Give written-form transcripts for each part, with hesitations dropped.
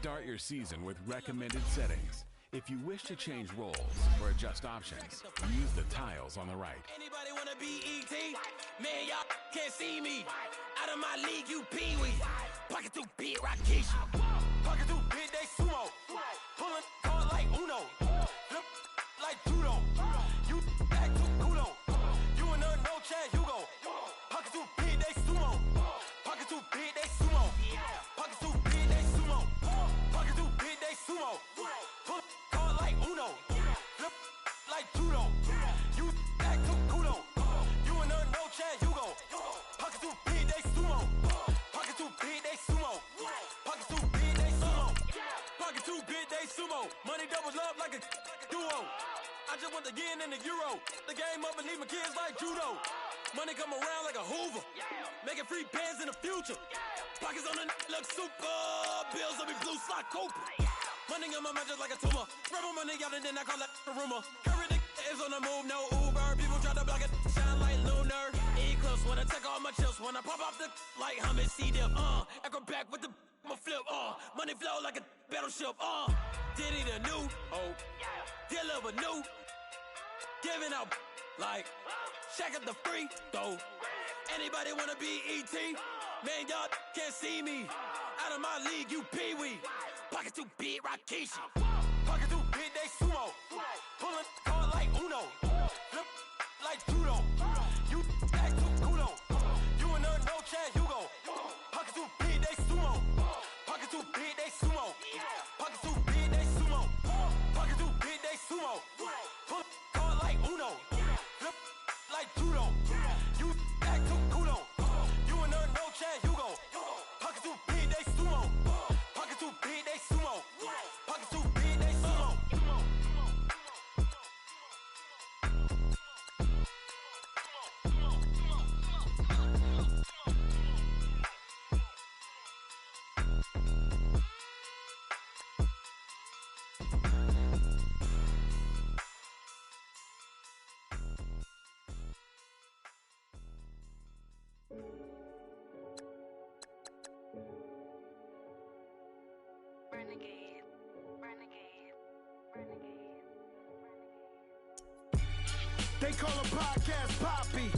Start your season with recommended settings. If you wish to change roles or adjust options, use the tiles on the right. Anybody wanna be ET? Man, y'all can't see me. Out of my league, you pee-wee. Pocket too big, Rakishi. Pocket too big, they sumo. Pulling card like Uno. Flip like judo. You act too kudo. You in a no chance, you go. Pocket too big, they sumo. Pocket too big, they sumo. Pocket too big, they sumo. Pocket too big, they sumo. Pull card like Uno. Flip like judo. You act too kudo. You in a no chance, you go. Pocket too big, they sumo. Pocket too big, they sumo. Pocket too big, they sumo. Pocket too big, they sumo. Money doubles up like a duo. I just want the yen and the euro. The game up and leave my kids like judo. Money come around like a Hoover. Making free bands in the future. Pockets on the look super. Bills on me blue slot Cooper. Money on my mind just like a tumor. Rebel money out and then I call that a rumor. Curry is on the move, no Uber. People try to block it, shine like lunar. Eclipse when I take all my chips. When I pop off the like hummus, see them. Echo back with the flip. Money flow like a battleship. Diddy the new. Deliver new. Giving out like shack up the free throw. Anybody wanna be ET? Man, y'all can't see me. Out of my league, you pee-wee. Pocket too big, Rakishi. Pocket too big, they sumo. Pulling card like Uno. Flip like judo. You act too kudo. You in a no chance, you go. Pocket too big, they sumo. Pocket too big, they sumo. Pocket too big, they sumo. Pocket too big, they sumo. Pull card like Uno. Flip like judo. You act too kudo. You in a no chance, you go. Pocket too big, they sumo. Pocket too big, they sumo. Pocket too big, they sumo. Renegade, renegade, renegade, They call a podcast Poppy.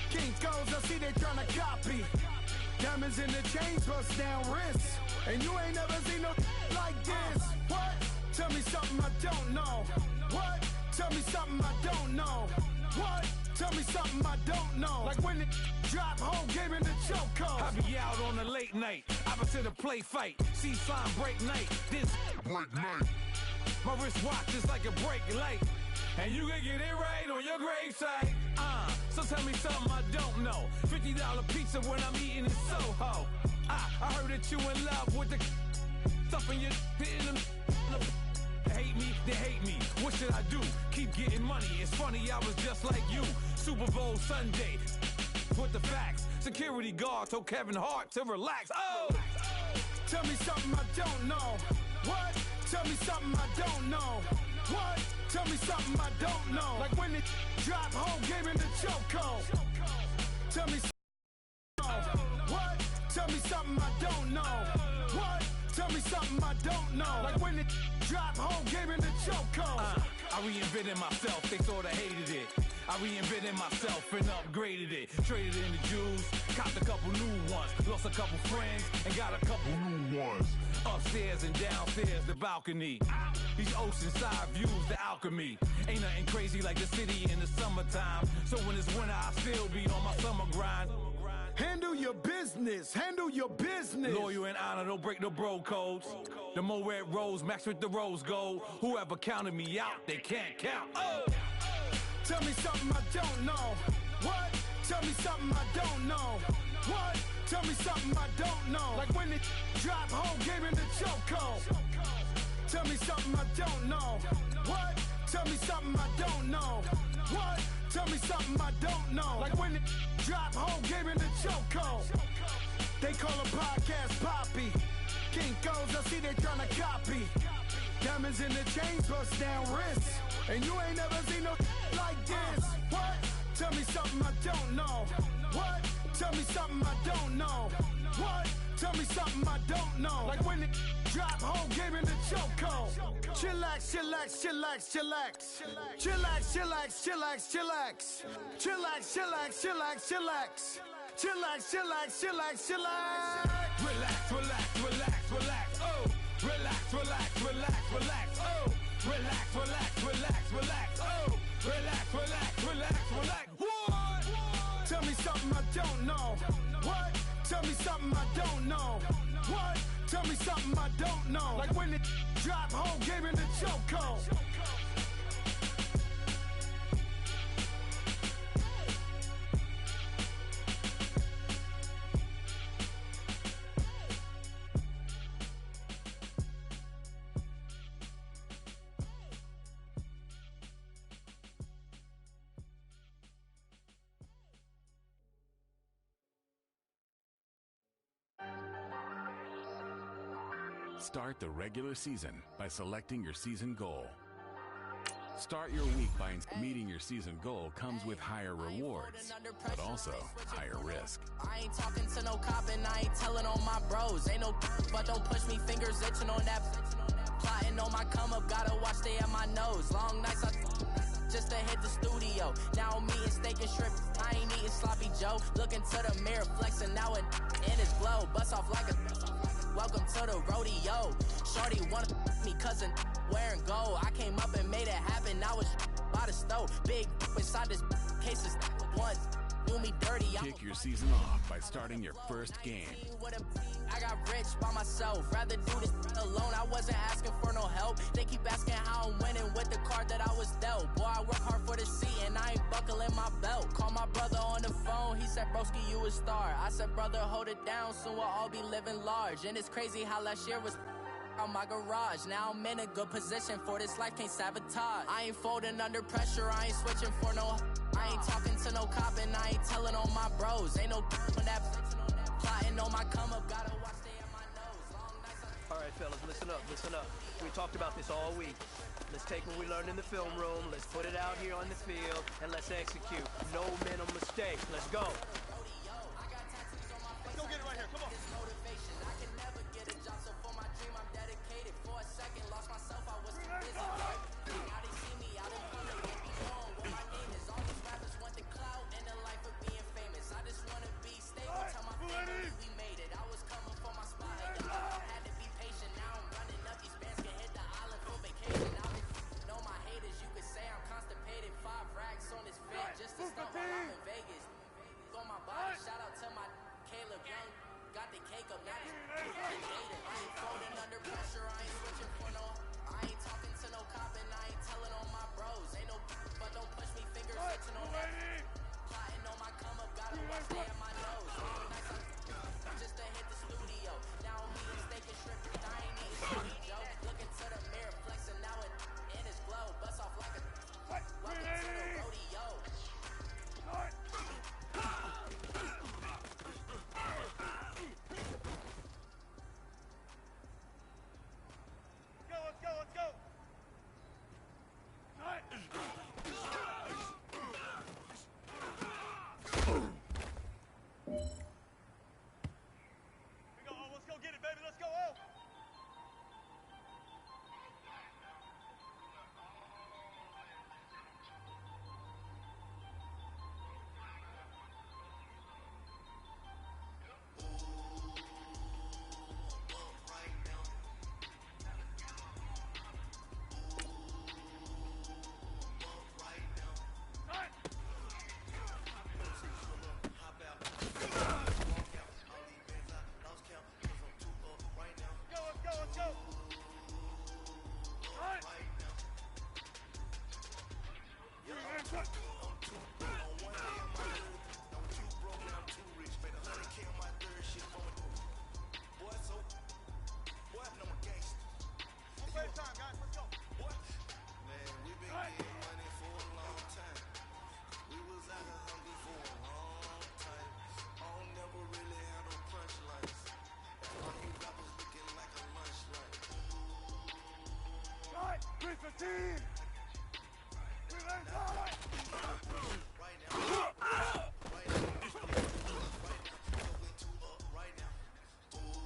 King goes, I see they tryna copy. Diamonds in the chains, bust down wrists. And you ain't never seen no like this. What? Tell me something I don't know. What? Tell me something I don't know. What? Tell me something I don't know. Like when it drop, whole game in the chokehold. I be out on a late night, opposite a play fight. See slime break night, this break night. My wristwatch is like a brake light. And you can get it right on your gravesite. So tell me something I don't know. $50 pizza when I'm eating in Soho. I heard that you in love with the stuff in your hitting them. Hate me, they hate me. What should I do? Keep getting money. It's funny, I was just like you. Super Bowl Sunday. With the facts. Security guard told Kevin Hart to relax. Oh! Tell me something I don't know. What? Tell me something I don't know. What? Tell me something I don't know. Like when it drop, whole game in the chokehold. Tell me something. What? Tell me something I don't know. What? Tell me something I don't know. Like when it drop, whole game in the chokehold. I reinvented myself, they sorta hated it. I reinvented myself and upgraded it. Traded in the Jews, copped a couple new ones. Lost a couple friends and got a couple new ones. Upstairs and downstairs, the balcony. These oceanside views, the alchemy. Ain't nothing crazy like the city in the summertime. So when it's winter, I still be on my summer grind. Handle your business, handle your business. Loyal and honor, don't break no bro codes. The more red rose, max with the rose gold. Whoever counted me out, they can't count. Oh! Tell me something I don't know. What? Tell me something I don't know. What? Tell me something I don't know. Like when it drop, whole game in the chokehold. Tell me something I don't know. What? Tell me something I don't know. What? Tell me something I don't know. Like when it drop, whole game in the chokehold. They call a podcast Poppy. King goes, I see they tryna copy. Diamonds in the chains, bust down wrists. And you ain't never seen no like this. What? Tell me something I don't know. What? Tell me something I don't know. What? tell me something I don't know. Like when it drop, whole game in the chokehold. Chillax, chillax, chillax, chillax. Chillax, chillax, chillax, chillax. Chillax, chillax, chillax, chillax. Chillax, chillax, chillax, chillax. Relax, relax, relax, relax. Oh, relax, relax, relax, relax. Oh, relax, relax, relax, relax. Oh, relax, relax, relax, relax. What? Tell me something I don't know. What? Tell me something I don't know. What? Tell me something I don't know. Like when it drop, whole game in the chokehold. Start the regular season by selecting your season goal. Start your week by meeting your season goal comes with higher rewards, but also higher risk. I ain't talking to no cop and I ain't telling on my bros. Ain't no but don't push me, fingers itching on that. Plotting on my come up, gotta watch stay at my nose. Long nights I just to hit the studio. Now I'm eating steak and shrimp. I ain't eating sloppy Joe. Looking to the mirror, flexing now it in his glow. Bust off like a welcome to the rodeo. Shorty wanna me cousin wearing gold. I came up and made it happen. Now it's by the stove. Big inside this cases once do me dirty. Kick your season off by starting your first game. I got rich by myself. Rather do this alone. I wasn't asking for no help. They keep asking how I'm winning with the card that I was dealt. Boy, I work hard for the seat and I ain't buckling my belt. Call my brother on the phone. He said, broski, you a star. I said, brother, hold it down. Soon we'll all be living large. And it's crazy how last year was on my garage. Now I'm in a good position for this life, can't sabotage. I ain't folding under pressure, I ain't switching for no. I ain't talking to no cop and I ain't telling on my bros. Ain't no on that plotting on my come up, gotta watch stay at my nose. Long nights I... All right, fellas, listen up, listen up. We talked about this all week. Let's take what we learned in the film room, let's put it out here on the field, and let's execute. No mental mistakes. Let's go. Let's go get it right here, come on. I can never get a job, so for my dream I'm dedicated. For a second, lost myself, I was too busy. Now they see me out in public and be knowing what my name is. All these rappers want the clout and the life of being famous. I just want to be stable, tell my family we made it. I was coming for my spot, I had to be patient. Now I'm running up these bands, can hit the island for vacation. I know my haters, you could say I'm constipated. 5 racks on this fit, just to stunt while I'm in Vegas. On my body, shout out to my Caleb Young. Got the cake up, now it's dated. I ain't folding under pressure, I ain't switching for no. I ain't talking to no cop and I ain't telling on my bros. Ain't no but don't push me, fingers itching on that. Plotting on my come up, gotta watch stay at my nose. Long nights I just to hit the studio. Now I'm eating steak and shrimp, I ain't eating sloppy Joe. Looking to the mirror, flexing now it in his glow. Bust off like a welcome to the rodeo. Let's go. Let's go get it, baby. Let's go. Oh. Let's go. All right. One play at a time, guys. Let's go. Man, we've been getting money for a long time. We was out here hungry for a long time. I don't never really have no punchlines. All you rappers looking like a lunchline. All right, 315. Right now. Right now. Right now. Go into right now. Ooh.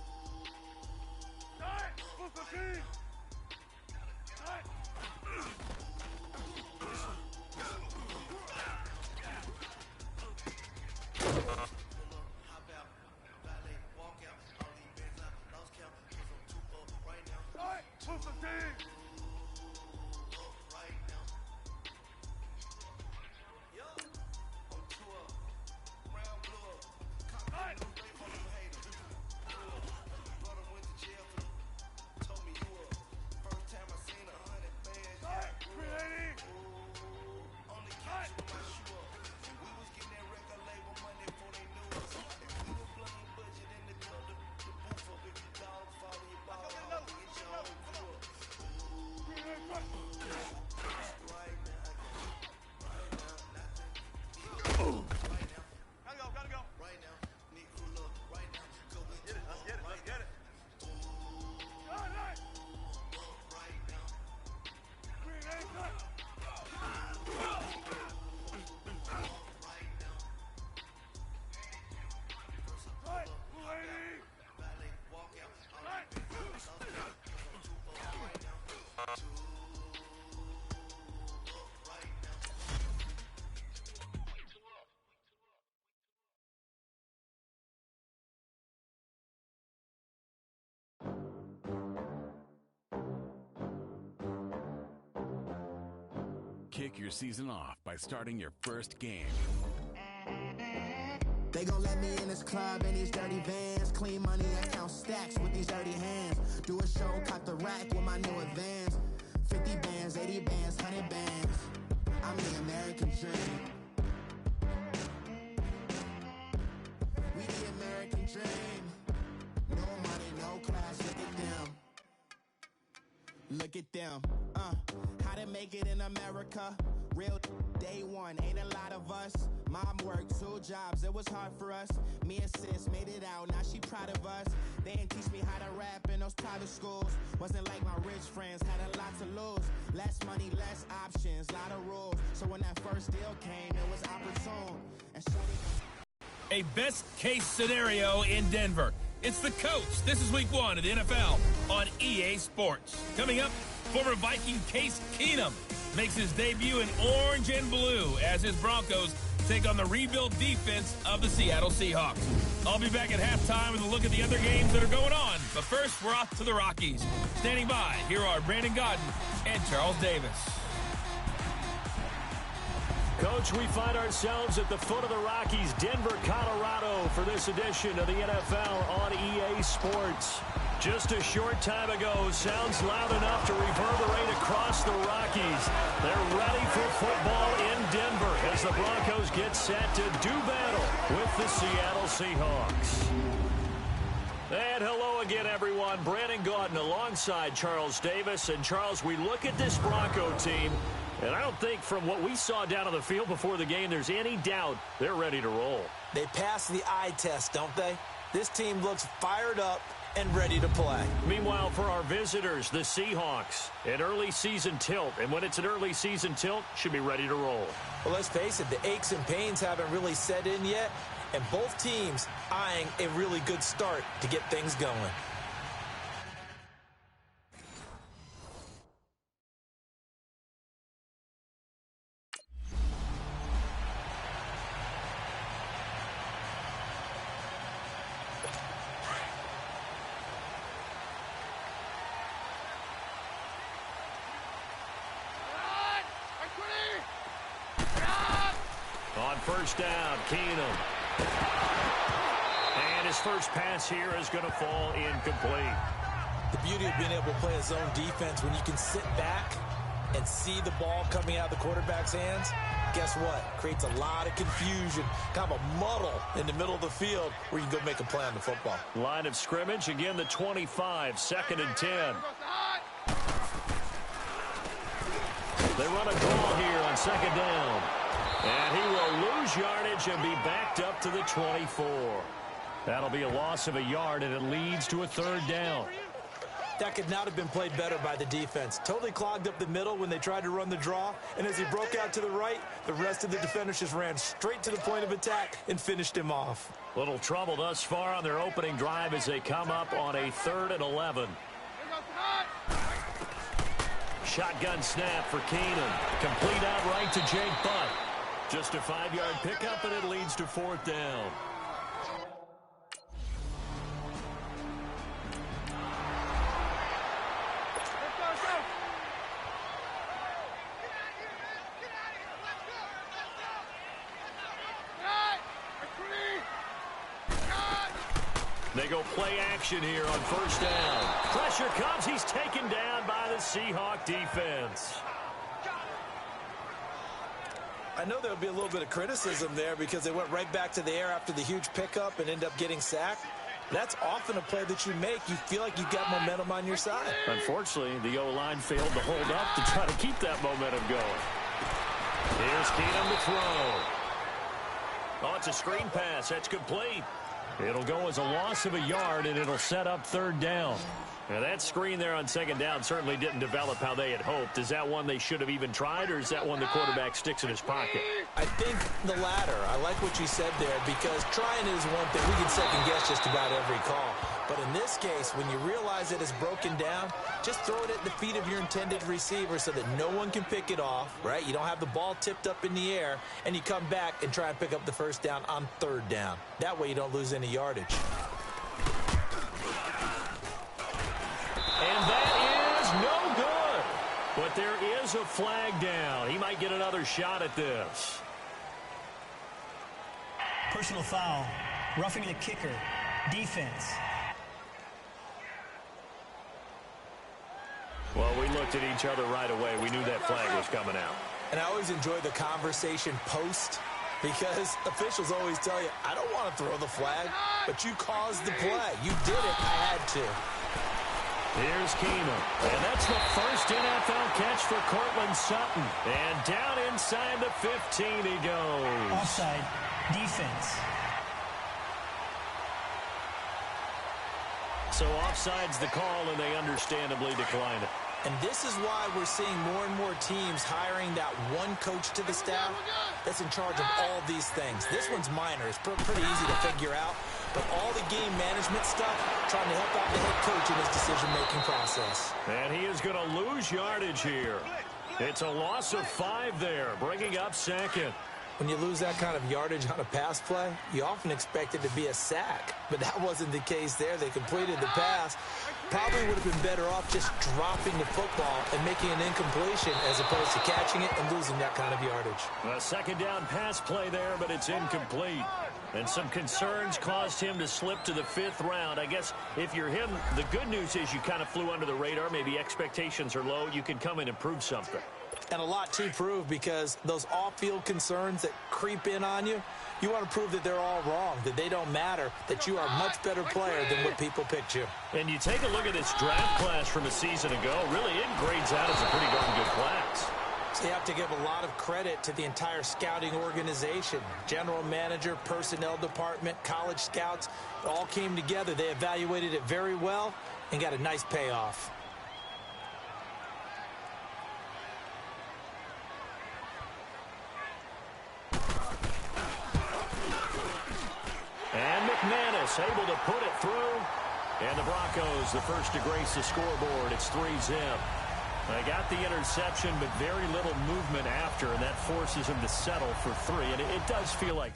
kick your season off by starting your first game. They gon' let me in this club in these dirty vans. Clean money, I count stacks with these dirty hands. Do a show, cut the rack with my new advance. 50 bands, 80 bands, 100 bands. I'm the American dream. We the American dream. No money, no class, look at them. Look at them, how to make it in America. Real day one, ain't a lot of us. Mom worked 2 jobs, it was hard for us. Me and sis made it out, now she proud of us. They didn't teach me how to rap in those private schools. Wasn't like my rich friends, had a lot to lose. Less money, less options, lot of rules. So when that first deal came, it was opportune. And a best case scenario in Denver. It's the coach. This is week 1 of the NFL on EA Sports. Coming up, former Viking Case Keenum makes his debut in orange and blue as his Broncos take on the rebuild defense of the Seattle Seahawks. I'll be back at halftime with a look at the other games that are going on. But first, we're off to the Rockies. Standing by, here are Brandon Godden and Charles Davis. Coach, we find ourselves at the foot of the Rockies, Denver, Colorado, for this edition of the NFL on EA Sports. Just a short time ago, sounds loud enough to reverberate across the Rockies. They're ready for football in Denver as the Broncos get set to do battle with the Seattle Seahawks. And hello again, everyone. Brandon Gaudin alongside Charles Davis. And Charles, we look at this Bronco team, and I don't think from what we saw down on the field before the game, there's any doubt they're ready to roll. They pass the eye test, don't they? This team looks fired up and ready to play. Meanwhile, for our visitors, the Seahawks, an early season tilt. And when it's an early season tilt, should be ready to roll. Well, let's face it, the aches and pains haven't really set in yet. And both teams eyeing a really good start to get things going. On first down, Keenum. And his first pass here is going to fall incomplete. The beauty of being able to play a zone defense, when you can sit back and see the ball coming out of the quarterback's hands, guess what? Creates a lot of confusion, kind of a muddle in the middle of the field where you can go make a play on the football. Line of scrimmage, again the 25, 2nd and 10. They run a draw here on 2nd down. And he will lose yardage and be backed up to the 24. That'll be a loss of a yard, and it leads to a 3rd down. That could not have been played better by the defense. Totally clogged up the middle when they tried to run the draw. And as he broke out to the right, the rest of the defenders just ran straight to the point of attack and finished him off. Little trouble thus far on their opening drive as they come up on a 3rd and 11. Shotgun snap for Keenum. Complete out right to Jake Butt. Just a 5-yard pickup, and it leads to 4th down. They go play action here on 1st down. Pressure comes. He's taken down by the Seahawk defense. I know there'll be a little bit of criticism there because they went right back to the air after the huge pickup and ended up getting sacked. That's often a play that you make. You feel like you've got momentum on your side. Unfortunately, the O-line failed to hold up to try to keep that momentum going. Here's Keenum to throw. Oh, it's a screen pass. That's complete. It'll go as a loss of a yard, and it'll set up 3rd down. Now, that screen there on 2nd down certainly didn't develop how they had hoped. Is that one they should have even tried, or is that one the quarterback sticks in his pocket? I think the latter. I like what you said there, because trying is one thing. We can second-guess just about every call. But in this case, when you realize that it's broken down, just throw it at the feet of your intended receiver so that no one can pick it off, right? You don't have the ball tipped up in the air, and you come back and try and pick up the 1st down on 3rd down. That way you don't lose any yardage. And that is no good. But there is throws a flag down. He might get another shot at this. Personal foul. Roughing the kicker. Defense. Well, we looked at each other right away. We knew that flag was coming out. And I always enjoy the conversation post because officials always tell you, I don't want to throw the flag, but you caused the play. You did it. I had to. Here's Keenum. And that's the first NFL catch for Cortland Sutton. And down inside the 15 he goes. Offside. Defense. So offside's the call, and they understandably decline it. And this is why we're seeing more and more teams hiring that one coach to the staff that's in charge of all these things. This one's minor. It's pretty easy to figure out. But all the game management stuff, trying to help out the head coach in his decision-making process. And he is going to lose yardage here. It's a loss of 5 there, bringing up second. When you lose that kind of yardage on a pass play, you often expect it to be a sack. But that wasn't the case there. They completed the pass. Probably would have been better off just dropping the football and making an incompletion as opposed to catching it and losing that kind of yardage. A second down pass play there, but it's incomplete. And some concerns caused him to slip to the 5th round. I guess if you're him, the good news is you kind of flew under the radar. Maybe expectations are low. You can come in and prove something. And a lot to prove because those off-field concerns that creep in on you, you want to prove that they're all wrong, that they don't matter, that you are a much better player than what people picked you. And you take a look at this draft class from a season ago, really it grades out as a pretty darn good class. So you have to give a lot of credit to the entire scouting organization. General manager, personnel department, college scouts, it all came together. They evaluated it very well and got a nice payoff. And McManus able to put it through. And the Broncos, the first to grace the scoreboard. It's 3-0. They got the interception, but very little movement after, and that forces him to settle for 3. And it does feel like...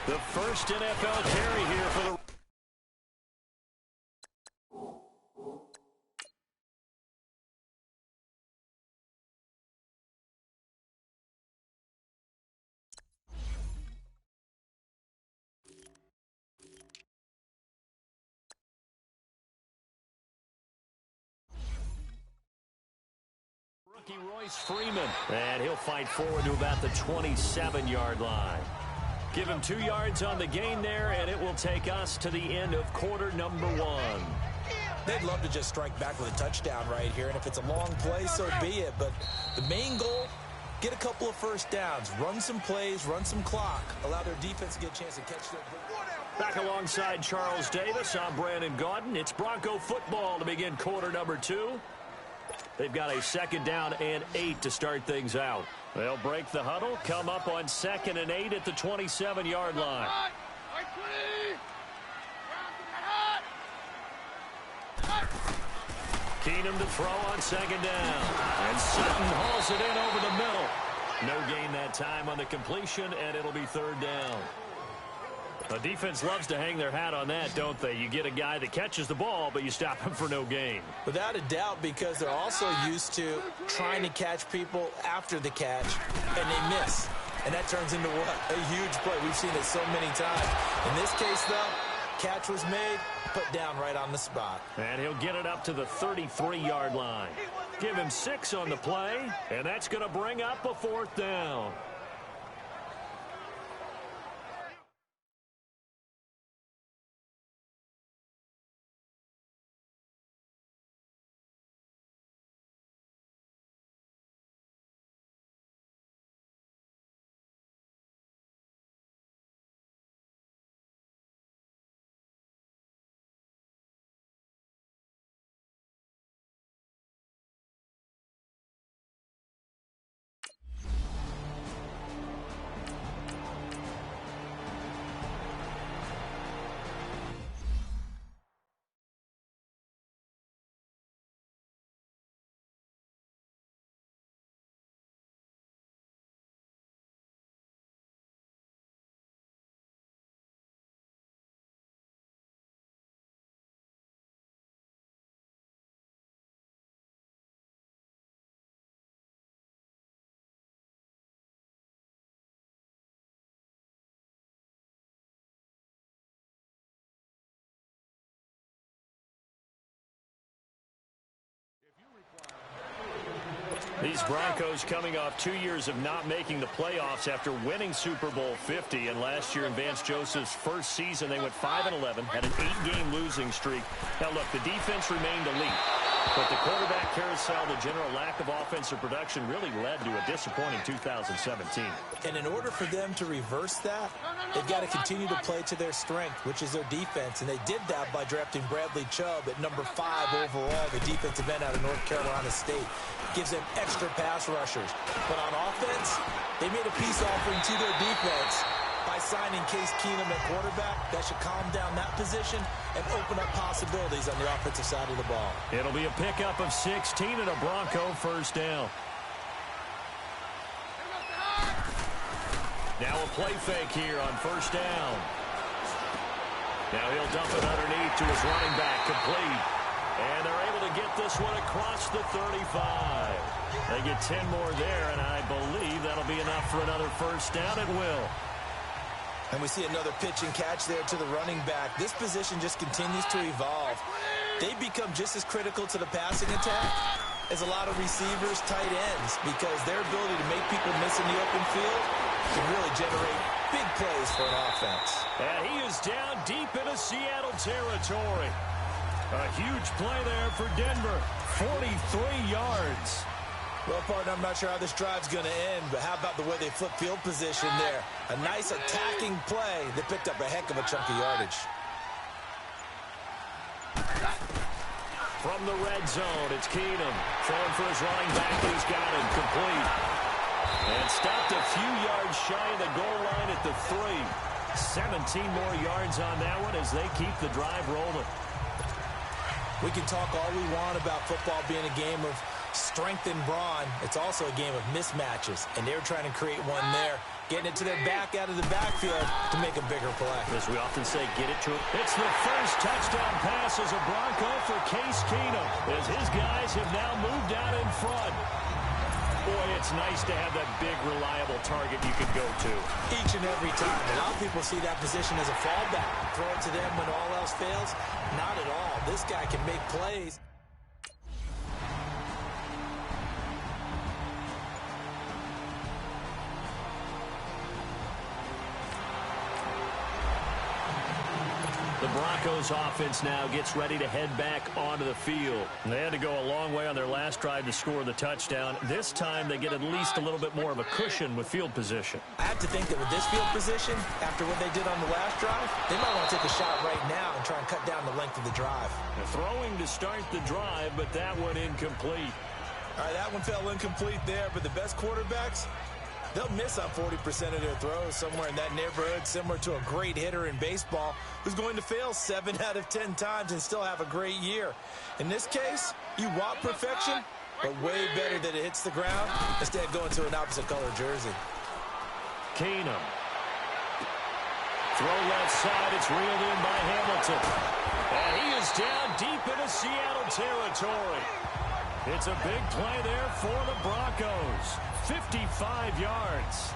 The first NFL carry here for the... Rookie Royce Freeman. And he'll fight forward to about the 27-yard line. Give him 2 yards on the gain there, and it will take us to the end of quarter number 1. They'd love to just strike back with a touchdown right here, and if it's a long play, so be it. But the main goal, get a couple of first downs, run some plays, run some clock, allow their defense to get a chance to catch their... Back alongside Charles Davis, I'm Brandon Gaudin. It's Bronco football to begin quarter number 2. They've got a 2nd down and 8 to start things out. They'll break the huddle, come up on 2nd and 8 at the 27-yard line. Keenum to throw on 2nd down. And Sutton hauls it in over the middle. No gain that time on the completion, and it'll be 3rd down. The defense loves to hang their hat on that, don't they? You get a guy that catches the ball, but you stop him for no gain. Without a doubt, because they're also used to trying to catch people after the catch, and they miss. And that turns into what? A huge play. We've seen it so many times. In this case, though, catch was made, put down right on the spot. And he'll get it up to the 33-yard line. Give him 6 on the play, and that's going to bring up a 4th down. These Broncos coming off 2 years of not making the playoffs after winning Super Bowl 50. And last year in Vance Joseph's first season, they went 5-11, had an 8-game losing streak. Now, look, the defense remained elite. But the quarterback carousel, the general lack of offensive production really led to a disappointing 2017. And in order for them to reverse that, they've got to continue to play to their strength, which is their defense. And they did that by drafting Bradley Chubb at number 5 overall, the defensive end out of North Carolina State. Gives them extra pass rushers. But on offense, they made a peace offering to their defense by signing Case Keenum at quarterback. That should calm down that position and open up possibilities on the offensive side of the ball. It'll be a pickup of 16 and a Bronco first down. Now a play fake here on first down. Now he'll dump it underneath to his running back, complete. And they're able to get this one across the 35. They get 10 more there, and I believe that'll be enough for another first down. It will. And we see another pitch and catch there to the running back. This position just continues to evolve. They become just as critical to the passing attack as a lot of receivers, tight ends, because their ability to make people miss in the open field can really generate big plays for an offense. And he is down deep into Seattle territory. A huge play there for Denver. 43 yards. Well, partner, I'm not sure how this drive's going to end, but how about the way they flip field position there? A nice attacking play that picked up a heck of a chunk of yardage. From the red zone, it's Keenum. Throwing for his running back. He's got him complete. And stopped a few yards shy of the goal line at the 3. 17 more yards on that one as they keep the drive rolling. We can talk all we want about football being a game of strength and brawn. It's also a game of mismatches, and they're trying to create one there, getting it to their back out of the backfield to make a bigger play. As we often say, get it to him. It's the first touchdown pass as a Bronco for Case Keenum, as his guys have now moved out in front. Boy, it's nice to have that big, reliable target you can go to. Each and every time. A lot of people see that position as a fallback. Throw it to them when all else fails. Not at all. This guy can make plays. The Broncos offense now gets ready to head back onto the field. They had to go a long way on their last drive to score the touchdown. This time they get at least a little bit more of a cushion with field position. I have to think that with this field position, after what they did on the last drive, they might want to take a shot right now and try and cut down the length of the drive. They're throwing to start the drive, but that one incomplete. All right, that one fell incomplete there, but the best quarterbacks, they'll miss on 40% of their throws, somewhere in that neighborhood, similar to a great hitter in baseball who's going to fail 7 out of 10 times and still have a great year. In this case, you want perfection, but way better that it hits the ground instead of going to an opposite color jersey. Keenum. Throw left side. It's reeled in by Hamilton. And he is down deep into Seattle territory. It's a big play there for the Broncos. 55 yards.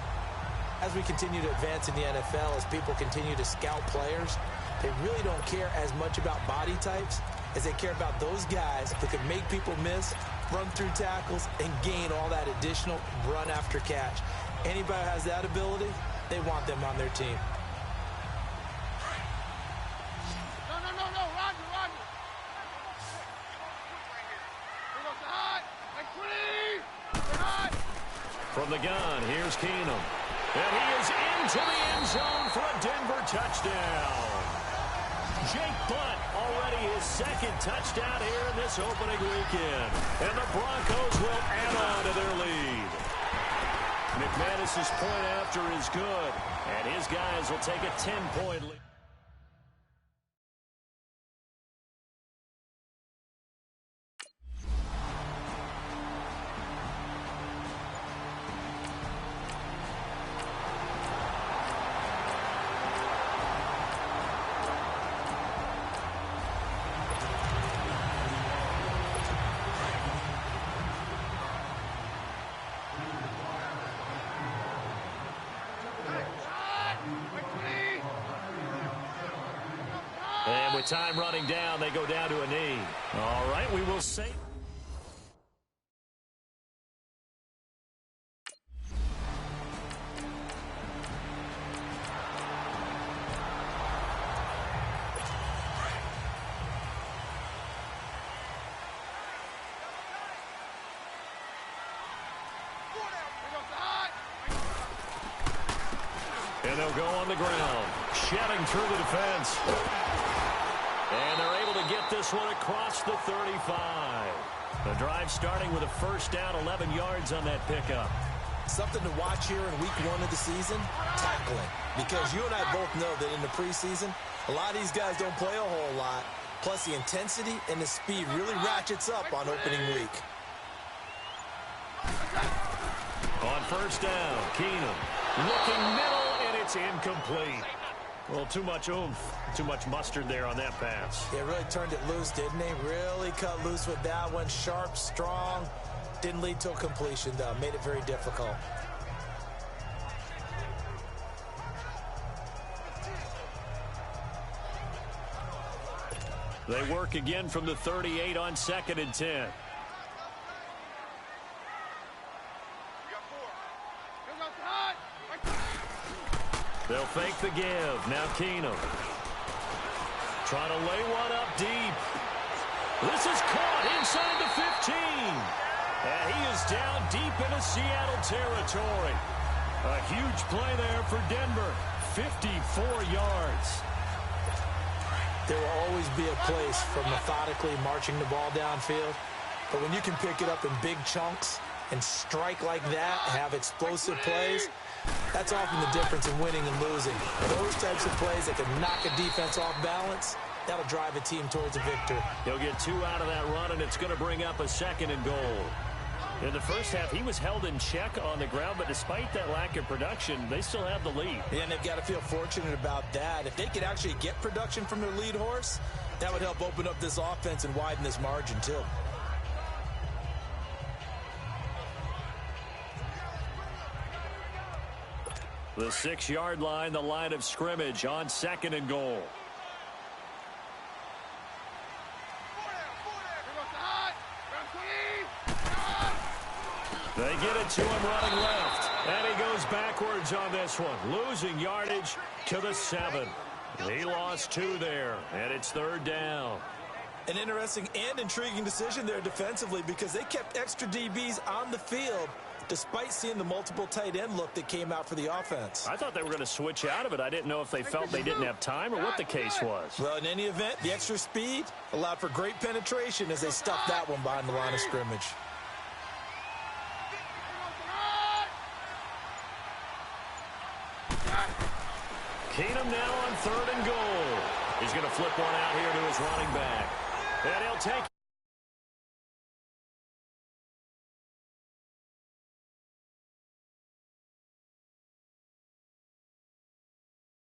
As we continue to advance in the NFL, as people continue to scout players, they really don't care as much about body types is they care about those guys who can make people miss, run through tackles, and gain all that additional run after catch. Anybody who has that ability, they want them on their team. No, Roger. Here goes the hot. From the gun, here's Keenum. And he is into the end zone for a Denver touchdown. Jake Butt already his second touchdown here in this opening weekend. And the Broncos will add on to their lead. McManus's point after is good. And his guys will take a 10-point lead. And with time running down, they go down to a knee. All right, we will say. And they'll go on the ground, shedding through the defense. And they're able to get this one across the 35. The drive starting with a first down, 11 yards on that pickup. Something to watch here in week 1 of the season, tackling. Because you and I both know that in the preseason, a lot of these guys don't play a whole lot. Plus the intensity and the speed really ratchets up on opening week. On first down, Keenum looking middle, and it's incomplete. Well, too much oomph, too much mustard there on that pass. They really turned it loose, didn't they? Really cut loose with that one. Sharp, strong. Didn't lead to a completion, though. Made it very difficult. They work again from the 38 on 2nd and 10. They'll fake the give. Now Keenum. Trying to lay one up deep. This is caught inside the 15. And he is down deep into Seattle territory. A huge play there for Denver. 54 yards. There will always be a place for methodically marching the ball downfield. But when you can pick it up in big chunks and strike like that, have explosive plays, that's often the difference in winning and losing. Those types of plays that can knock a defense off balance, that'll drive a team towards a victory. He'll get 2 out of that run, and it's going to bring up a 2nd and goal. In the first half, he was held in check on the ground, but despite that lack of production, they still have the lead. Yeah, and they've got to feel fortunate about that. If they could actually get production from their lead horse, that would help open up this offense and widen this margin, too. The 6-yard line, the line of scrimmage on 2nd and goal. They get it to him running left. And he goes backwards on this one. Losing yardage to the 7. He lost 2 there. And it's 3rd down. An interesting and intriguing decision there defensively because they kept extra DBs on the field despite seeing the multiple tight end look that came out for the offense. I thought they were going to switch out of it. I didn't know if they felt they didn't have time or what the case was. Well, in any event, the extra speed allowed for great penetration as they stuffed that one behind the line of scrimmage. Keenum now on 3rd and goal. He's going to flip one out here to his running back. And he'll take